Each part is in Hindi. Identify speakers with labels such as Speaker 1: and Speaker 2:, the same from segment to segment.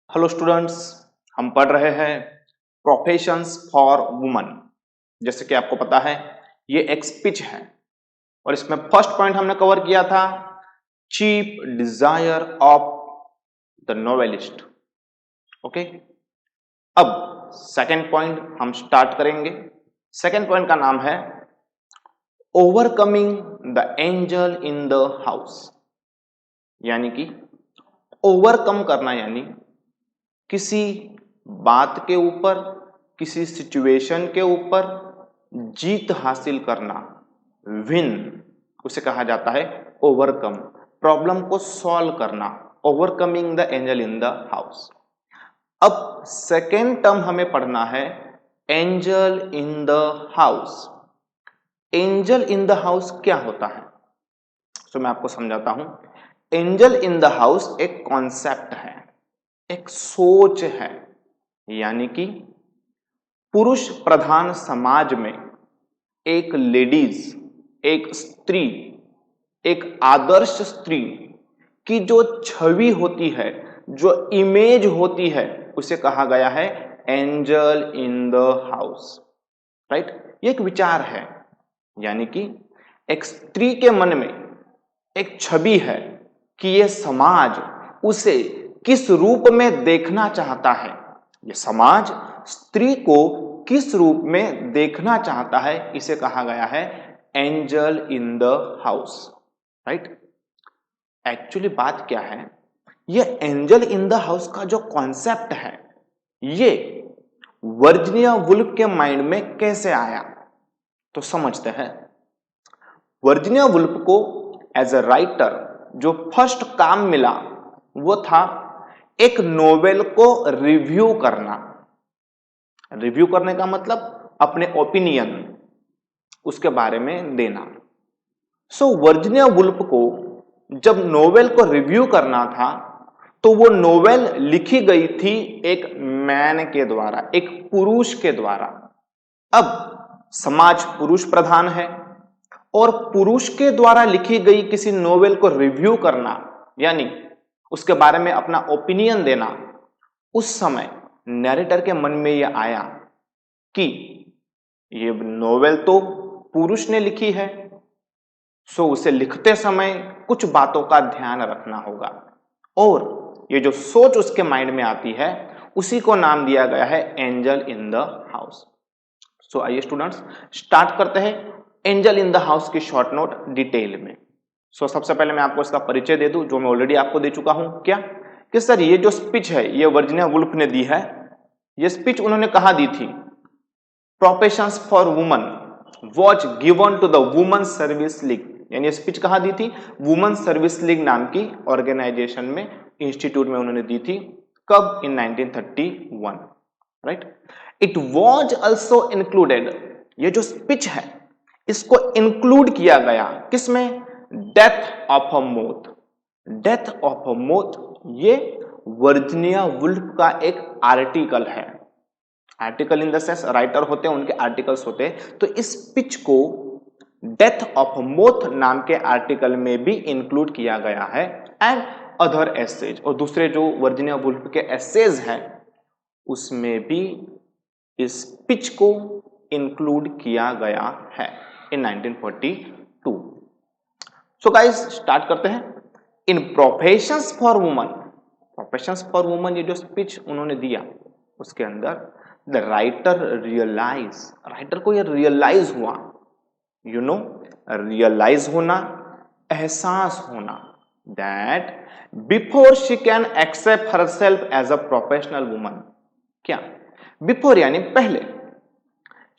Speaker 1: हेलो स्टूडेंट्स, हम पढ़ रहे हैं प्रोफेशंस फॉर वुमन। जैसे कि आपको पता है ये एक स्पीच है और इसमें फर्स्ट पॉइंट हमने कवर किया था cheap desire of the novelist. Okay, अब सेकंड पॉइंट हम स्टार्ट करेंगे। सेकंड पॉइंट का नाम है overcoming the angel in the house, यानी कि ओवरकम करना, यानी किसी बात के ऊपर, किसी सिचुएशन के ऊपर जीत हासिल करना, विन, उसे कहा जाता है ओवरकम। प्रॉब्लम को सॉल्व करना, overcoming the angel in the house. अब सेकेंड टर्म हमें पढ़ना है angel in the house. Angel in the house क्या होता है, तो मैं आपको समझाता हूं। एंजल इन द हाउस एक कॉन्सेप्ट है, एक सोच है, यानी कि पुरुष प्रधान समाज में एक लेडीज, एक स्त्री, एक आदर्श स्त्री की जो छवि होती है, जो इमेज होती है, उसे कहा गया है angel in the house. Right, ये एक विचार है, यानी कि एक स्त्री के मन में एक छवि है कि यह समाज उसे किस रूप में देखना चाहता है, यह समाज स्त्री को किस रूप में देखना चाहता है, इसे कहा गया है angel in the house. Right, actually बात क्या है, यह एंजल इन द हाउस का जो कॉन्सेप्ट है, ये वर्जीनिया वुल्फ के माइंड में कैसे आया, तो समझते हैं। वर्जीनिया वुल्फ को एज अ राइटर जो फर्स्ट काम मिला वो था एक नोवेल को रिव्यू करना। रिव्यू करने का मतलब अपने ओपिनियन उसके बारे में देना। सो वर्जीनिया वुल्फ को जब नोवेल को रिव्यू करना था तो वो नोवेल लिखी गई थी एक मैन के द्वारा, एक पुरुष के द्वारा। अब समाज पुरुष प्रधान है और पुरुष के द्वारा लिखी गई किसी नोवेल को रिव्यू करना, यानी उसके बारे में अपना ओपिनियन देना, उस समय नैरेटर के मन में यह आया कि ये नोवेल तो पुरुष ने लिखी है, सो उसे लिखते समय कुछ बातों का ध्यान रखना होगा। और ये जो सोच उसके माइंड में आती है उसी को नाम दिया गया है एंजल इन द हाउस। सो आइए स्टूडेंट्स स्टार्ट करते हैं एंजल इन द हाउस की शॉर्ट नोट डिटेल में। सो सबसे पहले मैं आपको इसका परिचय दे दूं, जो मैं ऑलरेडी आपको दे चुका हूं। क्या कि सर ये जो स्पीच है ये वर्जीनिया वुल्फ ने दी है। ये स्पीच उन्होंने कहा दी थी, professions for woman was given to the women service league, यानी ये स्पीच कहा दी थी, वुमेन सर्विस लीग नाम की ऑर्गेनाइजेशन में, इंस्टीट्यूट में उन्होंने दी थी। कब? इन 1931। Right, it was also included, ये जो स्पीच है इसको इंक्लूड किया गया किसमें? Death of a moth. Death of a moth ये वर्जीनिया वुल्फ का एक आर्टिकल है। Article in the sense writer होते हैं, उनके आर्टिकल्स होते हैं। तो इस स्पीच को डेथ ऑफ मोथ नाम के आर्टिकल में भी इंक्लूड किया गया है, एंड अदर एसेज, और दूसरे जो वर्जीनिया वुल्फ के एसेज हैं उसमें भी इस स्पीच को इंक्लूड किया गया है इन 1942। सो गाइस स्टार्ट करते हैं। In professions for women, professions for women ये जो स्पीच उन्होंने दिया उसके अंदर द राइटर रियलाइज, राइटर को ये रियलाइज हुआ, यू नो, रियलाइज होना, एहसास होना, that before she can accept herself as a professional woman. क्या? बिफोर यानी पहले,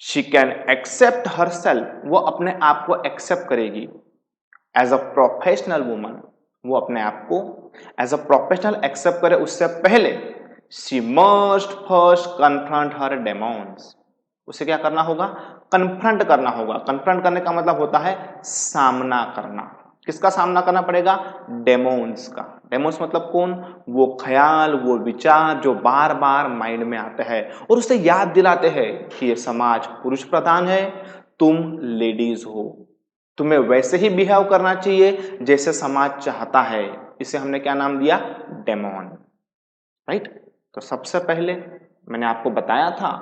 Speaker 1: शी कैन एक्सेप्ट हरसेल्फ, वो अपने आप को एक्सेप्ट करेगी, एज अ प्रोफेशनल वुमन, वो अपने आप को एज अ प्रोफेशनल एक्सेप्ट करे उससे पहले she must first confront her demons, उसे क्या करना होगा? कन्फ्रंट करना होगा। कन्फ्रंट करने का मतलब होता है सामना करना। किसका सामना करना पड़ेगा? डेमोन्स का। डेमोन्स मतलब कौन? वो ख्याल, वो विचार जो बार बार माइंड में आते हैं और उसे याद दिलाते हैं कि ये समाज पुरुष प्रधान है, तुम लेडीज हो, तुम्हें वैसे ही बिहेव करना चाहिए जैसे समाज चाहता है। इसे हमने क्या नाम दिया? डेमोन। राइट, तो सबसे पहले मैंने आपको बताया था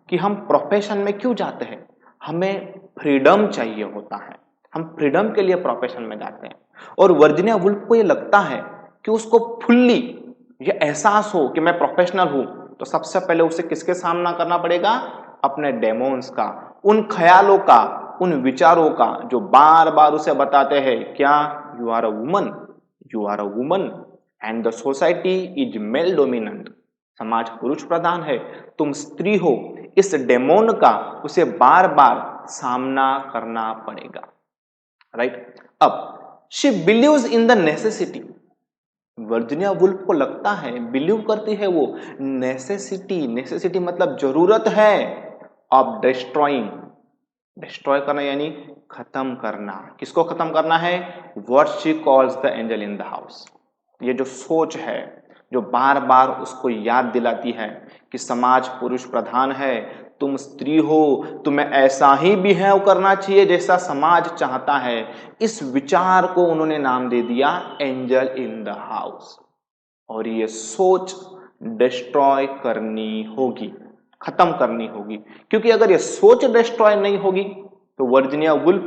Speaker 1: कि हम प्रोफेशन में क्यों जाते हैं, हमें फ्रीडम चाहिए होता है, हम फ्रीडम के लिए प्रोफेशन में जाते हैं। और वर्जीनिया वुल्फ को ये लगता है कि उसको फुल्ली ये एहसास हो कि मैं प्रोफेशनल हूं, तो सबसे पहले उसे किसके सामना करना पड़ेगा, अपने डेमोन्स का, उन ख्यालों का, उन विचारों का जो बार बार उसे बताते हैं क्या, you are a woman, you are a woman and the society is male dominant, समाज पुरुष प्रधान है, तुम स्त्री हो। इस डेमोन का उसे बार बार सामना करना पड़ेगा, राइट। अब she believes in the necessity, Virginia Woolf को लगता है, बिलीव करती है वो, नेसेसिटी, नेसेसिटी मतलब जरूरत है, ऑफ डिस्ट्रॉइंग, डिस्ट्रॉय करना यानी खत्म करना। किसको खत्म करना है, what she calls the angel in the house. ये जो सोच है जो बार बार उसको याद दिलाती है कि समाज पुरुष प्रधान है, तुम स्त्री हो, तुम्हें ऐसा ही बिहेव करना चाहिए जैसा समाज चाहता है, इस विचार को उन्होंने नाम दे दिया एंजल इन द हाउस। और ये सोच डिस्ट्रॉय करनी होगी, खत्म करनी होगी, क्योंकि अगर ये सोच डिस्ट्रॉय नहीं होगी तो वर्जीनिया वुल्फ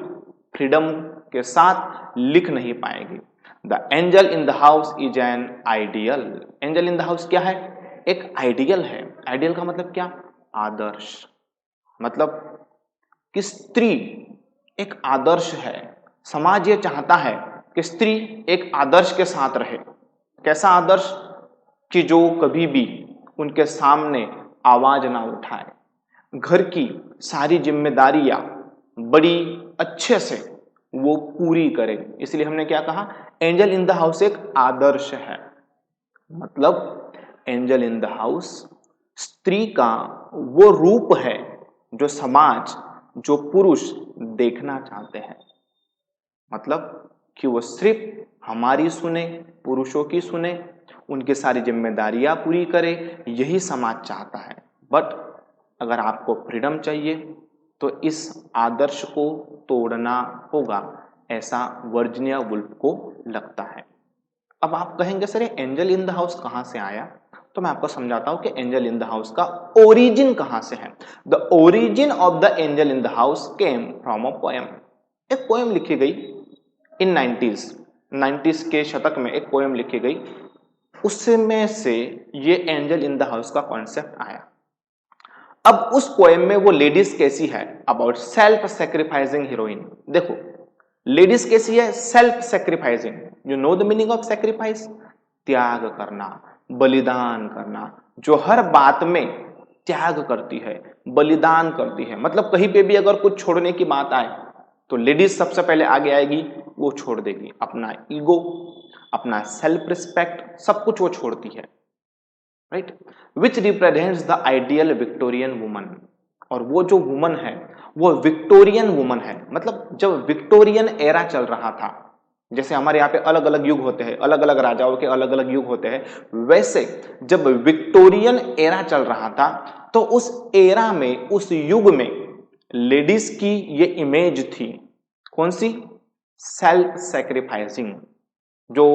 Speaker 1: फ्रीडम के साथ लिख नहीं पाएगी। The angel in the house is an ideal, angel in the house क्या है, एक आइडियल है। आइडियल का मतलब क्या, आदर्श, मतलब कि स्त्री एक आदर्श है, समाज ये चाहता है कि स्त्री एक आदर्श के साथ रहे। कैसा आदर्श, कि जो कभी भी उनके सामने आवाज ना उठाए, घर की सारी जिम्मेदारियां बड़ी अच्छे से वो पूरी करे। इसलिए हमने क्या कहा, एंजल इन द हाउस एक आदर्श है, मतलब एंजल इन द हाउस स्त्री का वो रूप है जो समाज, जो पुरुष देखना चाहते हैं, मतलब कि वो सिर्फ हमारी सुने, पुरुषों की सुने, उनकी सारी जिम्मेदारियां पूरी करे, यही समाज चाहता है। बट अगर आपको फ्रीडम चाहिए तो इस आदर्श को तोड़ना होगा, ऐसा वर्जीनिया वुल्फ को लगता है। अब आप कहेंगे सर ये एंजल इन द हाउस कहां से आया, तो मैं आपको समझाता हूं कि एंजल इन द हाउस का ओरिजिन कहां से है। The origin of the angel in the house came from a poem, एक पोएम लिखी गई इन 90s के शतक में, एक पोएम लिखी गई, उसमें से ये एंजल इन द हाउस का कॉन्सेप्ट आया। अब उस पोएम में वो लेडीज कैसी है, अबाउट सेल्फ सेक्रीफाइसिंग हीरोइन। देखो लेडीज कैसी है, self sacrificing, you know the meaning of sacrifice, त्याग करना, बलिदान करना, जो हर बात में त्याग करती है, बलिदान करती है। मतलब कहीं पे भी अगर कुछ छोड़ने की बात आए तो लेडीज सबसे पहले आगे आएगी, वो छोड़ देगी अपना ईगो, अपना सेल्फ रिस्पेक्ट, सब कुछ वो छोड़ती है, right, which represents the ideal Victorian woman. और वो जो वुमन है वो विक्टोरियन वुमन है, मतलब जब विक्टोरियन एरा चल रहा था, जैसे हमारे यहाँ पे अलग अलग युग होते हैं, अलग अलग राजाओं के अलग अलग युग होते हैं, वैसे जब विक्टोरियन एरा चल रहा था तो उस एरा में, उस युग में लेडीज की ये इमेज थी, कौन सी, सेल्फ सैक्रिफाइसिंग, जो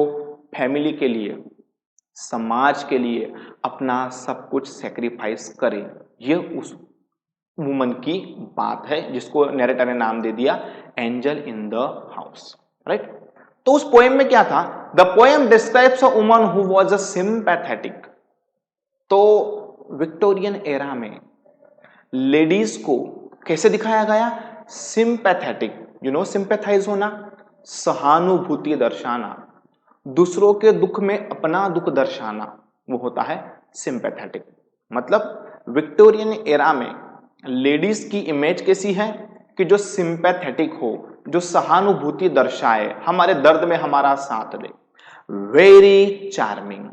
Speaker 1: फैमिली के लिए, समाज के लिए अपना सब कुछ सैक्रिफाइस करे। ये उस वुमन की बात है जिसको नैरेटर ने नाम दे दिया angel in the house, right. तो उस पोएम में क्या था, the poem describes a woman who was a sympathetic. तो विक्टोरियन एरा में लेडीज को कैसे दिखाया गया, सिंपैथेटिक, यू नो सिंपैथाइज होना, सहानुभूति दर्शाना, दूसरों के दुख में अपना दुख दर्शाना, वो होता है सिंपैथेटिक। मतलब विक्टोरियन एरा में लेडीज की इमेज कैसी है कि जो सिंपैथेटिक हो, जो सहानुभूति दर्शाए, हमारे दर्द में हमारा साथ दे, वेरी चार्मिंग।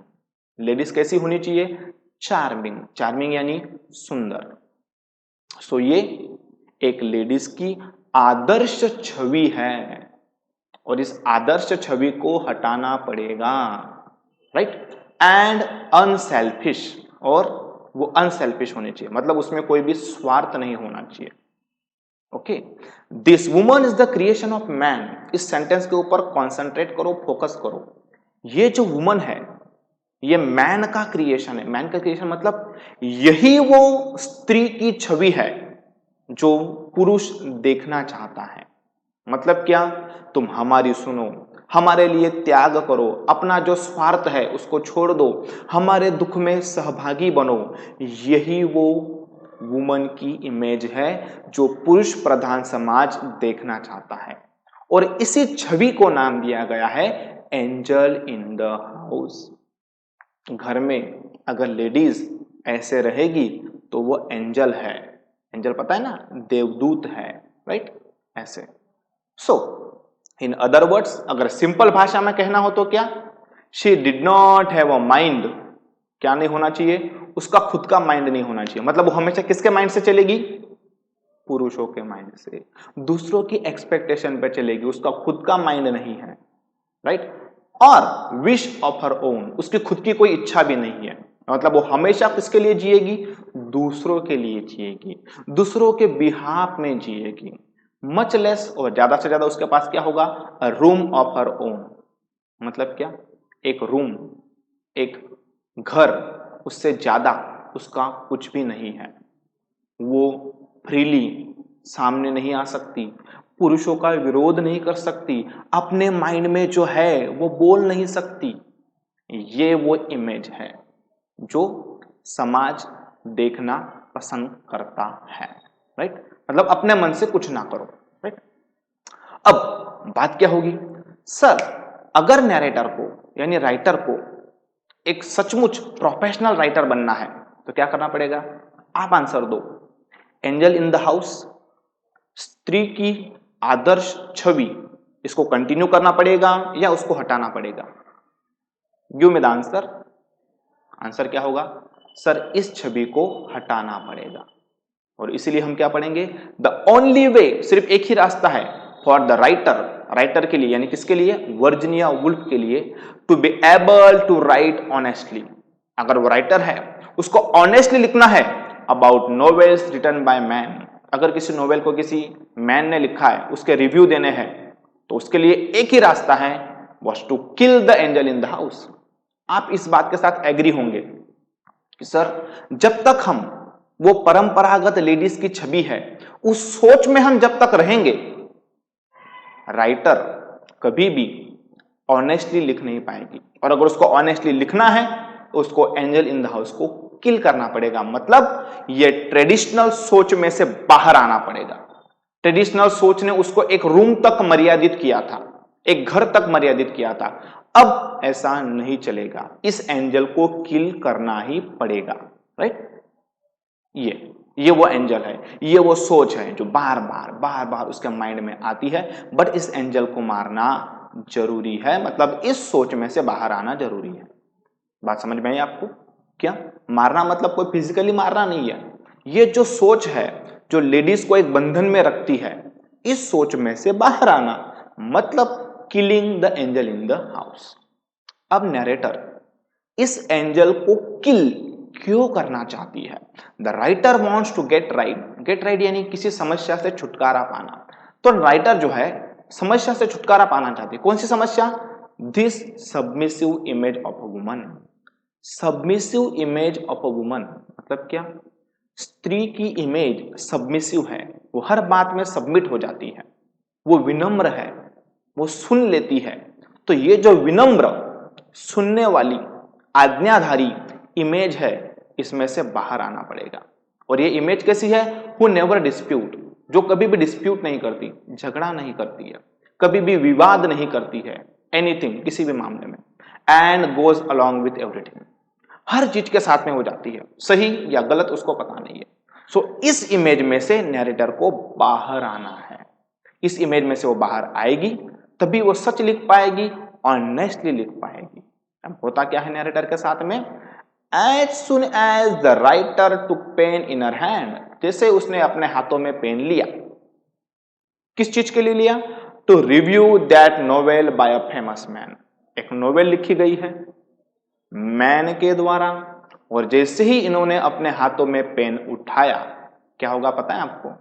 Speaker 1: लेडीज कैसी होनी चाहिए, चार्मिंग, चार्मिंग यानी सुंदर। सो ये एक लेडीज की आदर्श छवि है और इस आदर्श छवि को हटाना पड़ेगा, राइट। एंड अनसेल्फिश, और वो अनसेल्फिश होनी चाहिए, मतलब उसमें कोई भी स्वार्थ नहीं होना चाहिए। Okay, this woman is the creation of man. इस सेंटेंस के ऊपर कॉन्सेंट्रेट करो, फोकस करो। ये जो वुमन है ये मैन का क्रिएशन है। मैन का क्रिएशन मतलब यही वो स्त्री की छवि है जो पुरुष देखना चाहता है। मतलब क्या? तुम हमारी सुनो, हमारे लिए त्याग करो, अपना जो स्वार्थ है उसको छोड़ दो, हमारे दुख में सहभागी बनो। यही वो वुमन की इमेज है जो पुरुष प्रधान समाज देखना चाहता है। और इसी छवि को नाम दिया गया है एंजल इन द हाउस। घर में अगर लेडीज ऐसे रहेगी तो वो एंजल है। एंजल पता है ना, देवदूत है, राइट? ऐसे। सो इन अदर वर्ड्स, अगर सिंपल भाषा में कहना हो तो क्या? She did not have a mind. क्या नहीं होना चाहिए? उसका खुद का माइंड नहीं होना चाहिए। मतलब वो हमेशा किसके माइंड से चलेगी? पुरुषों के माइंड से, दूसरों की एक्सपेक्टेशन पे चलेगी, उसका खुद का माइंड नहीं है, राइट? और विश ऑफ हर ओन, उसकी खुद की कोई इच्छा भी नहीं है। मतलब वो हमेशा किसके लिए जिएगी? दूसरों के लिए जिएगी, दूसरों के बिहाफ में जिएगी। मच लेस, और ज्यादा से ज्यादा उसके पास क्या होगा? अ रूम ऑफ हर ओन। मतलब क्या? एक रूम, एक घर, उससे ज्यादा उसका कुछ भी नहीं है। वो फ्रीली सामने नहीं आ सकती, पुरुषों का विरोध नहीं कर सकती, अपने माइंड में जो है वो बोल नहीं सकती। ये वो इमेज है जो समाज देखना पसंद करता है, राइट? मतलब अपने मन से कुछ ना करो, राइट? अब बात क्या होगी? सर, अगर नैरेटर को यानी राइटर को एक सचमुच प्रोफेशनल राइटर बनना है तो क्या करना पड़ेगा? आप आंसर दो। एंजल इन द हाउस, स्त्री की आदर्श छवि, इसको कंटिन्यू करना पड़ेगा या उसको हटाना पड़ेगा? Give me the answer. Answer क्या होगा? सर, इस छवि को हटाना पड़ेगा। और इसीलिए हम क्या पढ़ेंगे? द ओनली वे, सिर्फ एक ही रास्ता है फॉर द राइटर, राइटर के लिए, यानी किसके लिए? वर्जीनिया वुल्फ के लिए, to be able to write honestly. अगर वो राइटर है, उसको ऑनेस्टली लिखना है about novels written by man. अगर किसी नोवेल को किसी मैन ने लिखा है, उसके रिव्यू देने हैं, तो उसके लिए एक ही रास्ता है, was to kill the angel in the house. आप इस बात के साथ एग्री होंगे कि सर, जब तक हम वो परंपरागत लेडीज की छवि है उस सोच में हम जब तक रहेंगे, राइटर कभी भी ऑनेस्टली लिख नहीं पाएगी। और अगर उसको ऑनेस्टली लिखना है तो उसको एंजल इन द हाउस को किल करना पड़ेगा। मतलब ये ट्रेडिशनल सोच में से बाहर आना पड़ेगा। ट्रेडिशनल सोच ने उसको एक रूम तक मर्यादित किया था, एक घर तक मर्यादित किया था। अब ऐसा नहीं चलेगा, इस एंजल को किल करना ही पड़ेगा, राइट? ये वो एंजल है, ये वो सोच है जो बार बार उसके माइंड में आती है। बट इस एंजल को मारना जरूरी है, मतलब इस सोच में से बाहर आना जरूरी है। बात समझ में आई आपको? क्या मारना मतलब कोई फिजिकली मारना नहीं है। ये जो सोच है जो लेडीज को एक बंधन में रखती है, इस सोच में से बाहर आना मतलब killing the angel in the house. अब नैरेटर इस एंजल को किल क्यों करना चाहती है? The writer wants to get right. Get right यानी किसी समस्या से छुटकारा पाना। तो राइटर जो है समस्या से छुटकारा पाना चाहती है। कौन सी समस्या? This submissive image of a woman. Submissive image of a woman मतलब क्या? स्त्री की इमेज सबमिसिव है, वो हर बात में सबमिट हो जाती है, वो विनम्र है, वो सुन लेती है। तो ये जो विनम्र, सुनने वाली, आज्ञाधारी इमेज है, इसमें से बाहर आना पड़ेगा। और ये इमेज कैसी है? हु नेवर डिस्प्यूट, जो कभी भी डिस्प्यूट नहीं करती, झगड़ा नहीं करती है, कभी भी विवाद नहीं करती है, एनीथिंग, किसी भी मामले में, and goes along with everything, हर चीज के साथ में हो जाती है, सही या गलत उसको पता नहीं है। सो इस इमेज में से नैरेटर को बाहर आना है। इस इमेज में से वो बाहर आएगी तभी वो सच लिख पाएगी, ऑनेस्टली लिख पाएगी। अब होता क्या है नैरेटर के साथ में? As soon as the writer took pen in her hand, जैसे उसने अपने हाथों में पेन लिया, किस चीज के लिए लिया? To review that novel by a famous man. एक नोवेल लिखी गई है मैन के द्वारा, और जैसे ही इन्होंने अपने हाथों में पेन उठाया, क्या होगा पता है आपको?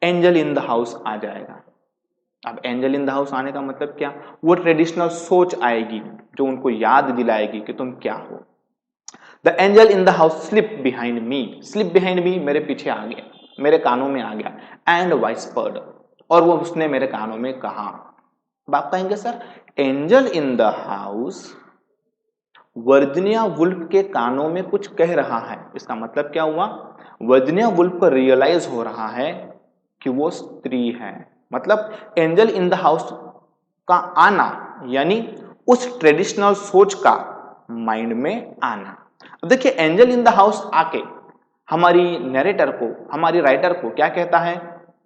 Speaker 1: एंजल इन द हाउस आ जाएगा। अब एंजल इन द हाउस आने का मतलब क्या, वो ट्रेडिशनल सोच आएगी जो उनको याद दिलाएगी कि तुम क्या हो। The angel in the house slip behind me, slip behind me मेरे पीछे आ गया, मेरे कानों में आ गया, एंड वाइस्पर्ड, और वो उसने मेरे कानों में कहा। आप कहेंगे sir angel in the house Virginia Woolf के कानों में कुछ कह रहा है, इसका मतलब क्या हुआ, वर्जिनिया वुल्फ को रियलाइज हो रहा है कि वो स्त्री है। मतलब एंजल इन द हाउस का आना यानी उस ट्रेडिशनल सोच का माइंड में आना। अब देखिए एंजल इन द हाउस आके हमारी नरेटर को, हमारी राइटर को क्या कहता है,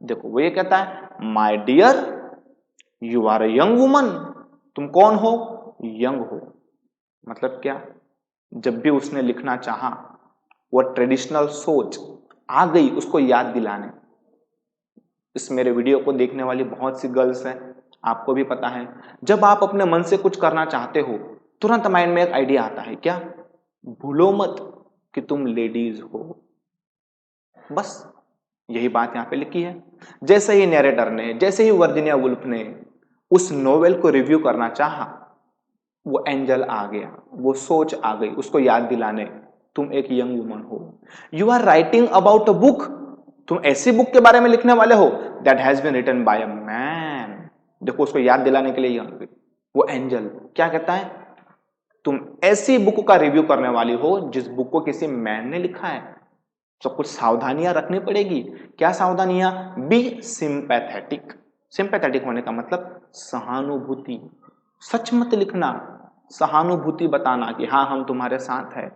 Speaker 1: देखो वो ये कहता है my dear you are a young woman, तुम कौन हो, यंग हो। मतलब क्या, जब भी उसने लिखना चाहा वो ट्रेडिशनल सोच आ गई उसको याद दिलाने। इस मेरे वीडियो को देखने वाली बहुत सी गर्ल्स हैं, आपको भी पता है, जब आप अपने मन से कुछ करना चाहते हो तुरंत माइंड में एक आइडिया आता है, क्या, भूलो मत कि तुम लेडीज हो। बस यही बात यहां पे लिखी है। जैसे ही नैरेटर ने, जैसे ही वर्जिनिया वुल्फ ने उस नोवेल को रिव्यू करना चाहा, वो एंजल आ गया, वो सोच आ गई उसको याद दिलाने, तुम एक यंग वुमन हो, you are writing about a book, तुम ऐसी बुक के बारे में लिखने वाले हो that has been written by a man. देखो उसको याद दिलाने के लिए वो एंजल क्या कहता है, तुम ऐसी बुक का रिव्यू करने वाली हो जिस बुक को किसी मैन ने लिखा है, तो कुछ सावधानियां रखनी पड़ेगी। क्या सावधानियां, बी सिंपैथेटिक, सिंपैथेटिक होने का मतलब सहानुभूति, सच मत लिखना, सहानुभूति बताना कि हाँ हम तुम्हारे साथ हैं,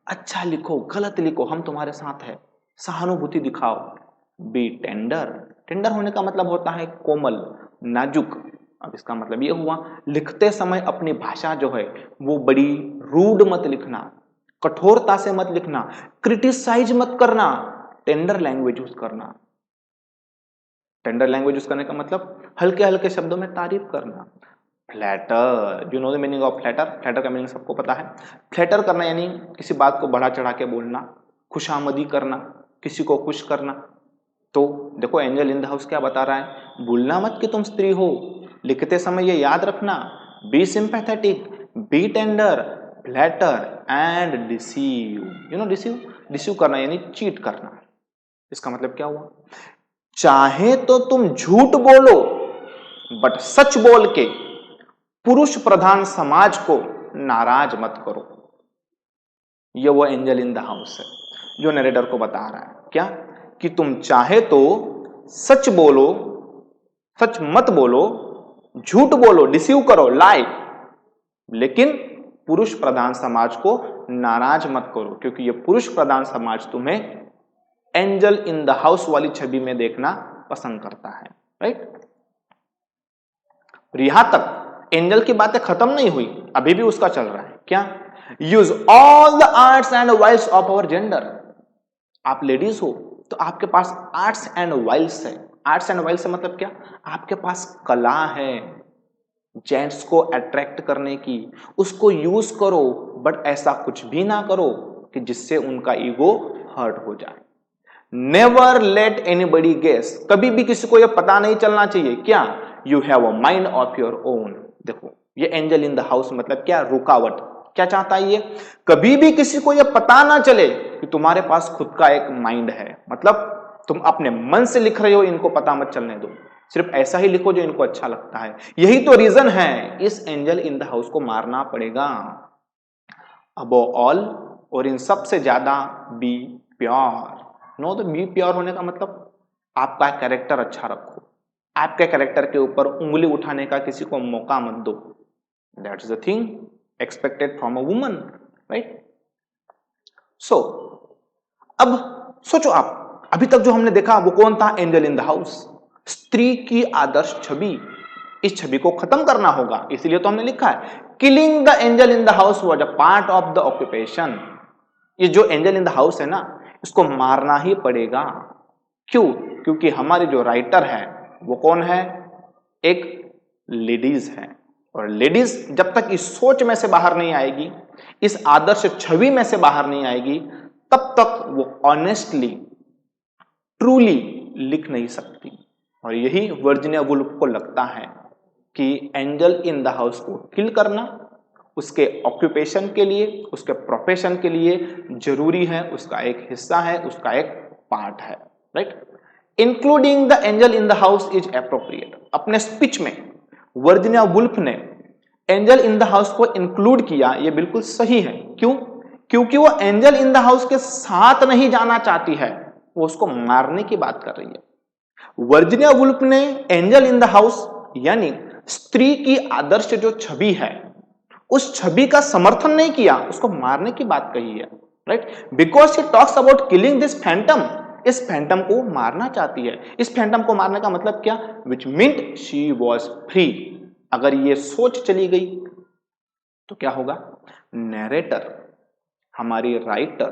Speaker 1: अच्छा लिखो गलत लिखो हम तुम्हारे साथ हैं, सहानुभूति दिखाओ। बी टेंडर, टेंडर होने का मतलब होता है कोमल, नाजुक। अब इसका मतलब ये हुआ लिखते समय अपनी भाषा जो है वो बड़ी रूड मत लिखना, कठोरता से मत लिखना, क्रिटिसाइज मत करना, टेंडर लैंग्वेज यूज करना। टेंडर लैंग्वेज यूज करने का मतलब हल्के हल्के शब्दों में तारीफ करना। Flatter, you know the meaning of flatter, flatter का मीनिंग सबको पता है। फ्लैटर करना यानी किसी बात को बढ़ा चढ़ा के बोलना, खुशामदी करना, किसी को खुश करना। तो देखो एंजल इन द हाउस क्या बता रहा है, भूलना मत कि तुम स्त्री हो, लिखते समय ये याद रखना, be sympathetic, be tender, flatter and deceive. You know deceive, deceive करना यानी चीट करना। इसका मतलब क्या हुआ, चाहे तो तुम झूठ बोलो बट सच बोल के पुरुष प्रधान समाज को नाराज मत करो। ये वो एंजल इन द हाउस है जो नरेटर को बता रहा है, क्या, कि तुम चाहे तो सच बोलो, सच मत बोलो, झूठ बोलो, डिसीव करो, लाई, लेकिन पुरुष प्रधान समाज को नाराज मत करो, क्योंकि ये पुरुष प्रधान समाज तुम्हें एंजल इन द हाउस वाली छवि में देखना पसंद करता है। राइट, यहां तक एंजल की बातें खत्म नहीं हुई, अभी भी उसका चल रहा है, क्या, use all the arts and wiles of our gender. आप लेडीज हो तो आपके पास आर्ट्स एंड वाइल्स है। आर्ट्स एंड वाइल्स से मतलब क्या, आपके पास कला है जेंट्स को अट्रैक्ट करने की, उसको यूज करो, बट ऐसा कुछ भी ना करो कि जिससे उनका ईगो हर्ट हो जाए। नेवर लेट एनीबडी गेस, कभी भी किसी को यह पता नहीं चलना चाहिए, क्या, you have a mind of your own. देखो ये एंजल इन द हाउस मतलब क्या, रुकावट। क्या चाहता है ये, कभी भी किसी को यह पता ना चले कि तुम्हारे पास खुद का एक माइंड है, मतलब तुम अपने मन से लिख रहे हो, इनको पता मत चलने दो, सिर्फ ऐसा ही लिखो जो इनको अच्छा लगता है। यही तो रीजन है इस एंजल इन द हाउस को मारना पड़ेगा। अबो ऑल, और इन सबसे ज्यादा बी प्योर। नो तो बी प्योर होने का मतलब आपका कैरेक्टर अच्छा रखो, आपके कैरेक्टर के ऊपर उंगली उठाने का किसी को मौका मत दो। That's the thing expected from a woman, right. So अब सोचो आप, अभी तक जो हमने देखा वो कौन था, एंजल इन द हाउस, स्त्री की आदर्श छवि। इस छवि को खत्म करना होगा, इसीलिए तो हमने लिखा है killing the angel in the house was a part of the occupation. ये जो एंजल इन द हाउस है ना, इसको मारना ही पड़ेगा। क्यों, क्योंकि हमारी जो राइटर है वो कौन है, एक लेडीज है, और लेडीज जब तक इस सोच में से बाहर नहीं आएगी, इस आदर्श छवि में से बाहर नहीं आएगी, तब तक वो ऑनेस्टली ट्रूली लिख नहीं सकती, और यही वर्जीनिया वुल्फ को लगता है कि एंजल इन द हाउस को किल करना उसके ऑक्यूपेशन के लिए, उसके प्रोफेशन के लिए जरूरी है, उसका एक हिस्सा है, उसका एक पार्ट है, right. Including the angel in the house is appropriate. अपने स्पीच में वर्जीनिया वुल्फ ने एंजल इन द हाउस को इंक्लूड किया, ये बिल्कुल सही है। क्यों? क्योंकि वो एंजल इन द हाउस के साथ नहीं जाना चाहती है, वो उसको मारने की बात कर रही है। वर्जीनिया वुल्फ ने एंजल इन द हाउस यानी स्त्री की आदर्श जो छवि है, उस छवि का समर्थन नहीं किया, उसको मारने की बात कही है, right. Because she talks about killing this Phantom, इस फैंटम को मारना चाहती है। इस फैंटम को मारने का मतलब क्या? विच मींट शी वॉज फ्री। अगर ये सोच चली गई तो क्या होगा? नैरेटर, हमारी राइटर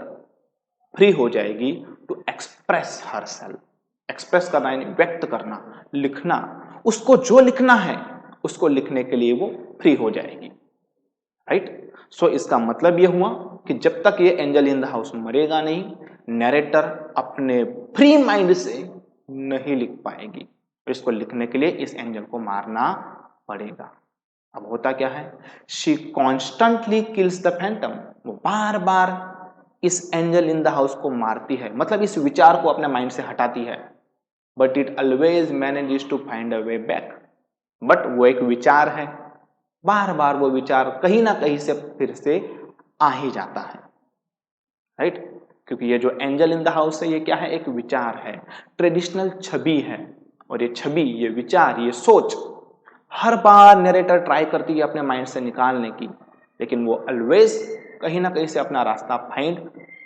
Speaker 1: फ्री हो जाएगी टू एक्सप्रेस हरसेल्फ। एक्सप्रेस करना यानी व्यक्त करना, लिखना, उसको जो लिखना है उसको लिखने के लिए वो फ्री हो जाएगी, राइट। सो इसका मतलब ये हुआ कि जब तक ये एंजल इन द हाउस मरेगा नहीं, नैरेटर अपने फ्री माइंड से नहीं लिख पाएगी। इसको लिखने के लिए इस एंजल को मारना पड़ेगा। अब होता क्या है? She constantly kills the Phantom. वो बार बार इस एंजल इन द हाउस को मारती है, मतलब इस विचार को अपने माइंड से हटाती है। But it always manages to find a way back. But वो एक विचार है, बार बार वो विचार कहीं ना कहीं से फिर से आ ही जाता है, राइट। क्योंकि ये जो एंजल इन द हाउस है, ये क्या है? एक विचार है, ट्रेडिशनल छवि है। और ये छवि, ये विचार, ये सोच हर बार नरेटर ट्राई करती है अपने माइंड से निकालने की, लेकिन वो ऑलवेज कहीं ना कहीं से अपना रास्ता फाइंड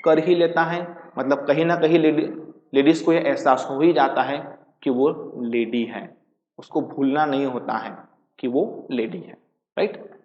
Speaker 1: कर ही लेता है। मतलब कहीं ना कहीं लेडीज को ये एहसास हो ही जाता है कि वो लेडी है, उसको भूलना नहीं होता है कि वो लेडी है, राइट।